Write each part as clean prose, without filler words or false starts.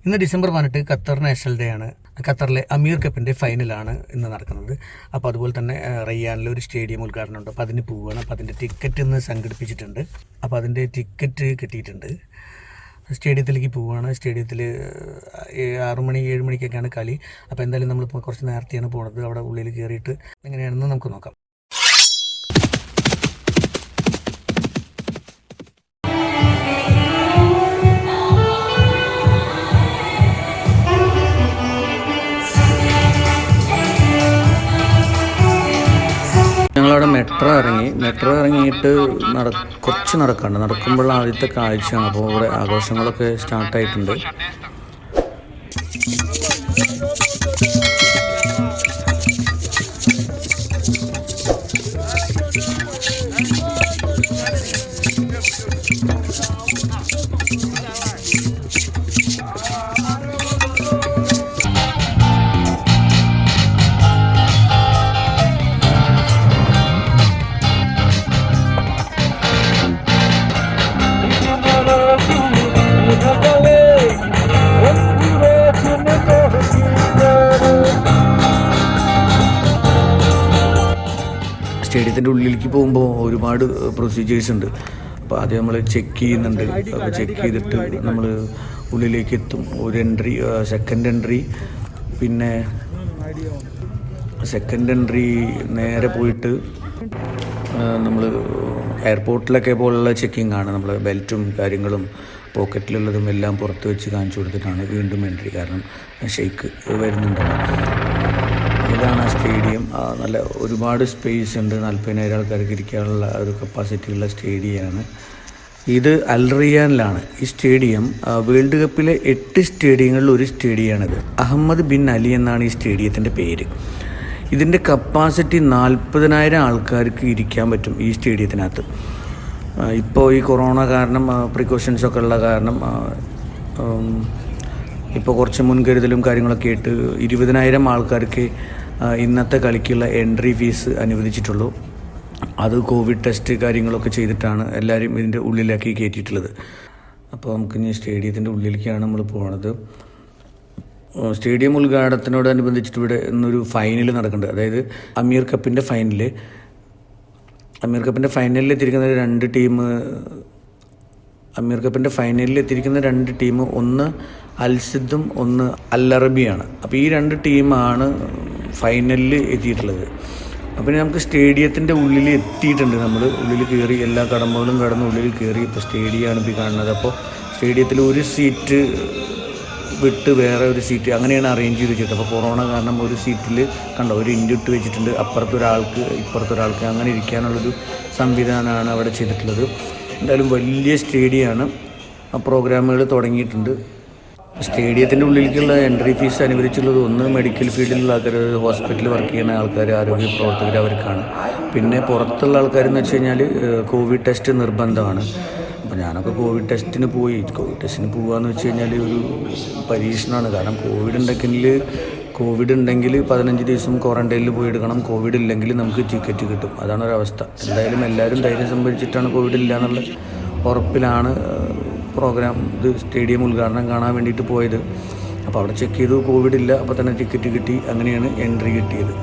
ഇന്ന് December 18 Qatar national day ആണ്. ഖത്തറിലെ അമീർ കപ്പിൻ്റെ ഫൈനലാണ് ഇന്ന് നടക്കുന്നത്. അപ്പോൾ അതുപോലെ തന്നെ റയ്യാനിലെ ഒരു സ്റ്റേഡിയം ഉദ്ഘാടനം ഉണ്ട്. അപ്പോൾ അതിന് പോവുകയാണ്. അപ്പോൾ അതിൻ്റെ ടിക്കറ്റ് ഇന്ന് സംഘടിപ്പിച്ചിട്ടുണ്ട്. അപ്പോൾ അതിൻ്റെ ടിക്കറ്റ് കിട്ടിയിട്ടുണ്ട്. സ്റ്റേഡിയത്തിലേക്ക് പോവുകയാണ്. സ്റ്റേഡിയത്തിൽ 6 മണി 7 മണിക്കൊക്കെയാണ് കളി. അപ്പോൾ എന്തായാലും നമ്മളിപ്പോൾ കുറച്ച് നേരത്തെയാണ് പോകുന്നത്. അവിടെ ഉള്ളിൽ കയറിയിട്ട് എങ്ങനെയാണെന്ന് നമുക്ക് നോക്കാം. ഞങ്ങളവിടെ മെട്രോ ഇറങ്ങിയിട്ട് കുറച്ച് നടക്കുമ്പോൾ ആദ്യത്തെ കാഴ്ചയാണ്. അപ്പോൾ ഇവിടെ ആഘോഷങ്ങളൊക്കെ സ്റ്റാർട്ടായിട്ടുണ്ട്. സ്റ്റേഡിയത്തിൻ്റെ ഉള്ളിലേക്ക് പോകുമ്പോൾ ഒരുപാട് പ്രൊസീജിയേഴ്സ് ഉണ്ട്. അപ്പോൾ ആദ്യം നമ്മൾ ചെക്ക് ചെയ്യുന്നുണ്ട്. അപ്പോൾ ചെക്ക് ചെയ്തിട്ട് നമ്മൾ ഉള്ളിലേക്ക് എത്തും. ഒരു എൻട്രി, സെക്കൻഡ് എൻട്രി, പിന്നെ സെക്കൻഡ് എൻട്രി നേരെ പോയിട്ട് നമ്മൾ എയർപോർട്ടിലൊക്കെ പോലുള്ള ചെക്കിംഗ് ആണ്. നമ്മൾ ബെൽറ്റും കാര്യങ്ങളും പോക്കറ്റിലുള്ളതും എല്ലാം പുറത്ത് വെച്ച് കാണിച്ചു കൊടുത്തിട്ടാണ് വീണ്ടും എൻട്രി. കാരണം ഷെയ്ക്ക് വരുന്നുണ്ടല്ലോ. ഇതാണ് ആ സ്റ്റേഡിയം. നല്ല ഒരുപാട് സ്പേസ് ഉണ്ട്. 40,000 ആൾക്കാർക്ക് ഇരിക്കാനുള്ള ഒരു കപ്പാസിറ്റിയുള്ള സ്റ്റേഡിയമാണ്. ഇത് അൽ റിയാനിലാണ് ഈ സ്റ്റേഡിയം. വേൾഡ് കപ്പിലെ 8 സ്റ്റേഡിയങ്ങളിൽ ഒരു സ്റ്റേഡിയമാണിത്. അഹമ്മദ് ബിൻ അലി എന്നാണ് ഈ സ്റ്റേഡിയത്തിൻ്റെ പേര്. ഇതിൻ്റെ കപ്പാസിറ്റി 40,000 ആൾക്കാർക്ക് ഇരിക്കാൻ പറ്റും ഈ സ്റ്റേഡിയത്തിനകത്ത്. ഇപ്പോൾ ഈ കൊറോണ കാരണം പ്രിക്കോഷൻസൊക്കെ ഉള്ള കാരണം ഇപ്പോൾ കുറച്ച് മുൻകരുതലും കാര്യങ്ങളൊക്കെ ആയിട്ട് 20,000 ആൾക്കാർക്ക് ഇന്നത്തെ കളിക്കുള്ള എൻട്രി ഫീസ് അനുവദിച്ചിട്ടുള്ളൂ. അത് കോവിഡ് ടെസ്റ്റ് കാര്യങ്ങളൊക്കെ ചെയ്തിട്ടാണ് എല്ലാവരും ഇതിൻ്റെ ഉള്ളിലാക്കി കയറ്റിയിട്ടുള്ളത്. അപ്പോൾ നമുക്കിനി സ്റ്റേഡിയത്തിൻ്റെ ഉള്ളിലേക്കാണ് നമ്മൾ പോകുന്നത്. സ്റ്റേഡിയം ഉദ്ഘാടനത്തിനോടനുബന്ധിച്ചിട്ട് ഇവിടെ ഇന്നൊരു ഫൈനൽ നടക്കുന്നുണ്ട്. അതായത് അമീർ കപ്പിൻ്റെ ഫൈനലിൽ എത്തിയിരിക്കുന്ന രണ്ട് ടീം ഒന്ന് അൽസിദ്ദും ഒന്ന് അൽ അറബിയാണ്. അപ്പോൾ ഈ 2 ടീമാണ് ഫൈനലിൽ എത്തിയിട്ടുള്ളത്. അപ്പോൾ നമുക്ക് സ്റ്റേഡിയത്തിൻ്റെ ഉള്ളിൽ എത്തിയിട്ടുണ്ട്. നമ്മൾ ഉള്ളിൽ കയറി, എല്ലാ കടമ്പകളും കടന്ന് ഉള്ളിൽ കയറി. ഇപ്പോൾ സ്റ്റേഡിയമാണ് ഇപ്പോൾ കാണുന്നത്. അപ്പോൾ സ്റ്റേഡിയത്തിൽ ഒരു സീറ്റ് വിട്ട് വേറെ ഒരു സീറ്റ് അങ്ങനെയാണ് അറേഞ്ച് ചെയ്ത് വെച്ചത്. അപ്പോൾ കൊറോണ കാരണം ഒരു സീറ്റിൽ ഒരു ഇൻഡിട്ട് വെച്ചിട്ടുണ്ട്. അപ്പുറത്തൊരാൾക്ക് ഇപ്പുറത്തൊരാൾക്ക് അങ്ങനെ ഇരിക്കാനുള്ളൊരു സംവിധാനമാണ് അവിടെ ചെയ്തിട്ടുള്ളത്. എന്തായാലും വലിയ സ്റ്റേഡിയമാണ്. പ്രോഗ്രാമുകൾ തുടങ്ങിയിട്ടുണ്ട്. സ്റ്റേഡിയത്തിൻ്റെ ഉള്ളിലേക്കുള്ള എൻട്രി ഫീസ് അനുവദിച്ചുള്ളത് ഒന്ന് മെഡിക്കൽ ഫീൽഡിലുള്ള ആൾക്കാർ, ഹോസ്പിറ്റലിൽ വർക്ക് ചെയ്യുന്ന ആൾക്കാർ, ആരോഗ്യ പ്രവർത്തകർ, അവർക്കാണ്. പിന്നെ പുറത്തുള്ള ആൾക്കാരെന്ന് വെച്ച് കഴിഞ്ഞാൽ കോവിഡ് ടെസ്റ്റ് നിർബന്ധമാണ്. അപ്പോൾ ഞാനൊക്കെ കോവിഡ് ടെസ്റ്റിന് പോകാമെന്ന് വെച്ച് കഴിഞ്ഞാൽ ഒരു പരീക്ഷണമാണ്. കാരണം കോവിഡ് ഉണ്ടെങ്കിൽ 15 ദിവസം ക്വാറൻറ്റൈനിൽ പോയി എടുക്കണം. കോവിഡ് ഇല്ലെങ്കിൽ നമുക്ക് ടിക്കറ്റ് കിട്ടും. അതാണ് ഒരവസ്ഥ. എന്തായാലും എല്ലാവരും ധൈര്യം സംഭരിച്ചിട്ടാണ് കോവിഡ് ഇല്ല എന്നുള്ള ഉറപ്പിലാണ് സ്റ്റേഡിയം ഉദ്ഘാടനം കാണാൻ വേണ്ടിയിട്ട് പോയത്. അപ്പോൾ അവിടെ ചെക്ക് ചെയ്തു, കോവിഡ് ഇല്ല. അപ്പോൾ തന്നെ ടിക്കറ്റ് കിട്ടി. അങ്ങനെയാണ് എൻട്രി കിട്ടിയത്.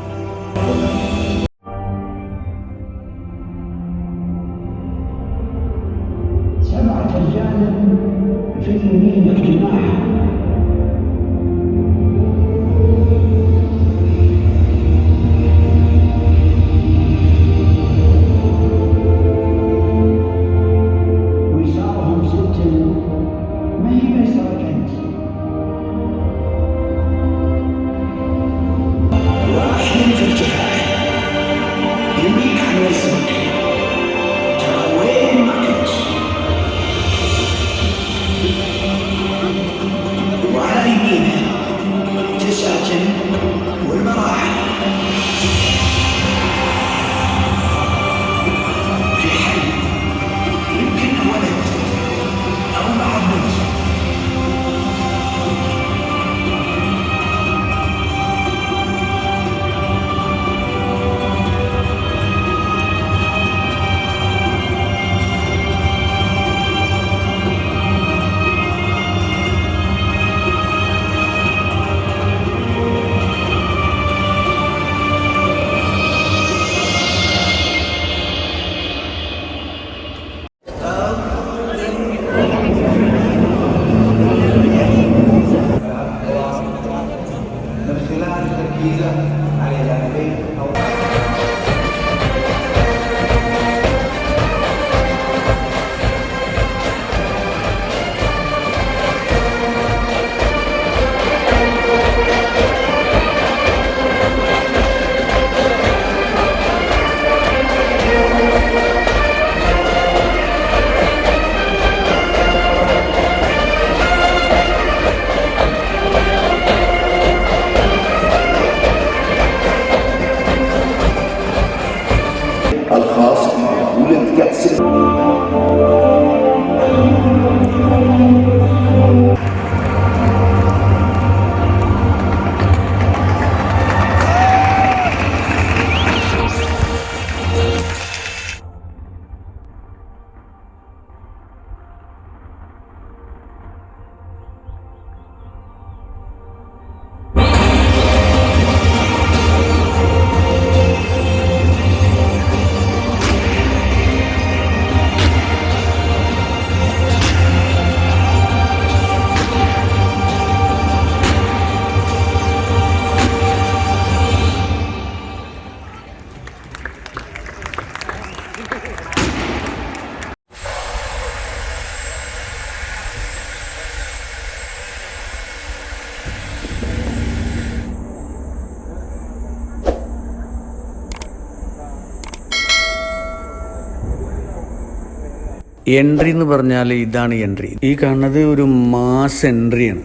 എൻട്രി എന്ന് പറഞ്ഞാൽ ഇതാണ് എൻട്രി. ഈ കാണുന്നത് ഒരു മാസ് എൻട്രിയാണ്.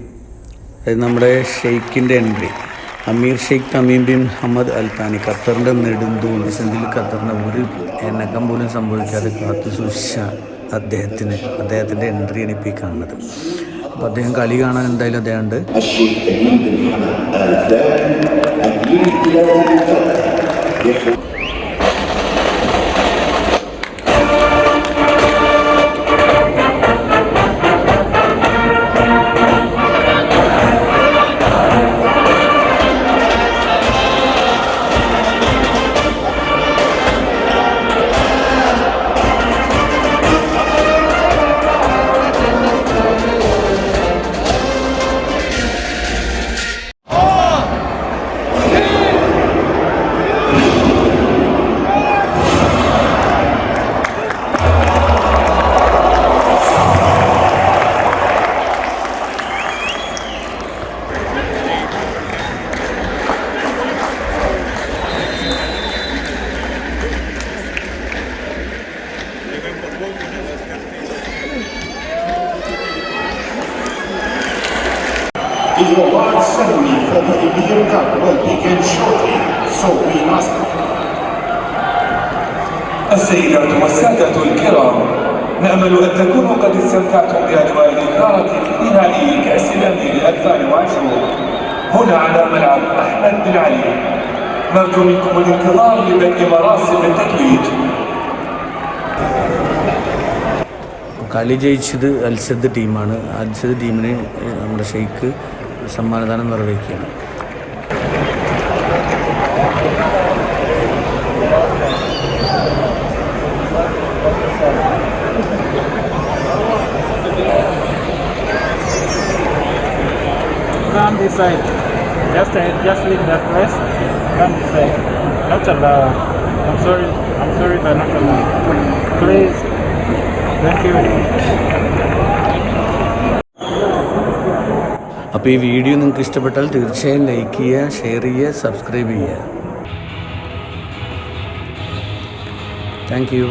അതായത് നമ്മുടെ ഷെയ്ഖിൻ്റെ എൻട്രി. അമീർ Sheikh Tamim bin Hamad Al താനി, ഖത്തറിൻ്റെ നെടുന്തൂണ്. സെന്തിൽ ഖത്തറിന് ഒരു എണ്ണക്കം പോലും സംഭവിക്കാതെ കാത്തു സൂക്ഷിച്ച അദ്ദേഹത്തിൻ്റെ എൻട്രിയാണ് ഇപ്പോൾ ഈ കാണുന്നത്. അപ്പോൾ അദ്ദേഹം കളി കാണാൻ എന്തായാലും അദ്ദേഹം ഉണ്ട്. The award ceremony for the Emir Cup will begin shortly, so we must. السيدات والسادة الكرام، نأمل أن تكونوا قد استمتعتم بأجواء الإثارة في نهائي كأس الأمير 2020 هنا على ملعب أحمد بن علي. نرجو منكم الانتظار لبدء مراسم التتويج. കളി ജയിച്ചത് അൽസദ് ടീമാണ്. അൽസദ് ടീമിന് നമ്മുടെ Sheikh സമ്മാനദാനം നിർവഹിക്കുകയാണ്. Come this side. Just leave that place. Come this side. Not allowed. I'm sorry, but not allowed. Please. Thank you. അപ്പോൾ ഈ video നിങ്ങൾക്ക് ഇഷ്ടപ്പെട്ടാൽ തീർച്ചയായും ലൈക്ക് ചെയ്യുക, ഷെയർ ചെയ്യുക, സബ്സ്ക്രൈബ് ചെയ്യുക. Thank you.